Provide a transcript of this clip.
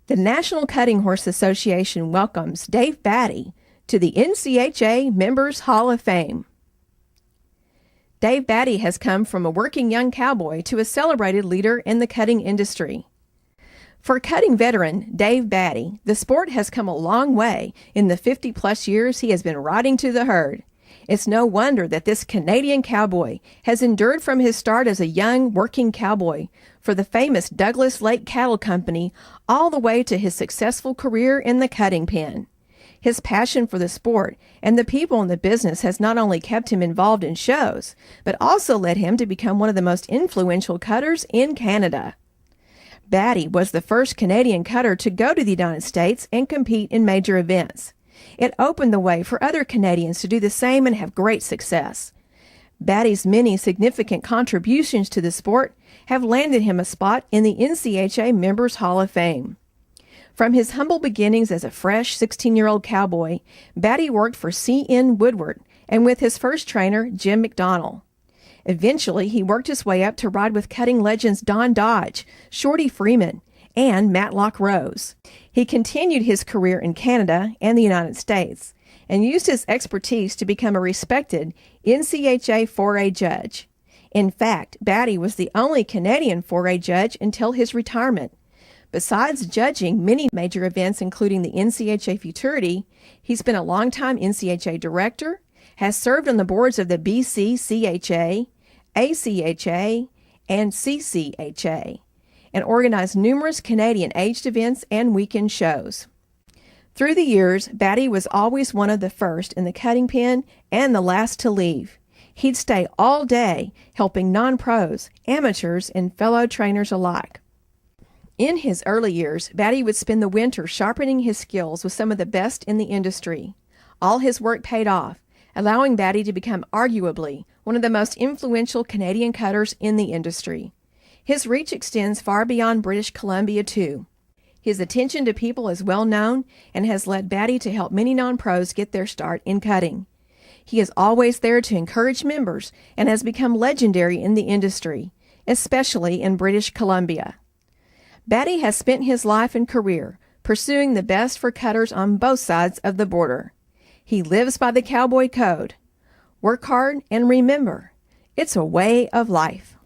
The National Cutting Horse Association welcomes Dave Batty to the NCHA Members Hall of Fame. Dave Batty has come from a working young cowboy to a celebrated leader in the cutting industry. For cutting veteran Dave Batty, the sport has come a long way in the 50-plus years he has been riding to the herd. It's no wonder that this Canadian cowboy has endured from his start as a young working cowboy for the famous Douglas Lake Cattle Company all the way to his successful career in the cutting pen. His passion for the sport and the people in the business has not only kept him involved in shows, but also led him to become one of the most influential cutters in Canada. Batty was the first Canadian cutter to go to the United States and compete in major events. It opened the way for other Canadians to do the same and have great success. Batty's many significant contributions to the sport have landed him a spot in the NCHA Members Hall of Fame. From his humble beginnings as a fresh 16-year-old cowboy, Batty worked for C.N. Woodward and with his first trainer, Jim McDonnell. Eventually, he worked his way up to ride with cutting legends Don Dodge, Shorty Freeman, and Matlock Rose. He continued his career in Canada and the United States and used his expertise to become a respected NCHA 4A judge. In fact, Batty was the only Canadian 4A judge until his retirement. Besides judging many major events, including the NCHA Futurity, he's been a longtime NCHA director, has served on the boards of the BCCHA, ACHA, and CCHA, and organized numerous Canadian aged events and weekend shows. Through the years, Batty was always one of the first in the cutting pen and the last to leave. He'd stay all day helping non-pros, amateurs, and fellow trainers alike. In his early years, Batty would spend the winter sharpening his skills with some of the best in the industry. All his work paid off, allowing Batty to become arguably one of the most influential Canadian cutters in the industry. His reach extends far beyond British Columbia, too. His attention to people is well known and has led Batty to help many non-pros get their start in cutting. He is always there to encourage members and has become legendary in the industry, especially in British Columbia. Batty has spent his life and career pursuing the best for cutters on both sides of the border. He lives by the cowboy code. Work hard and remember, it's a way of life.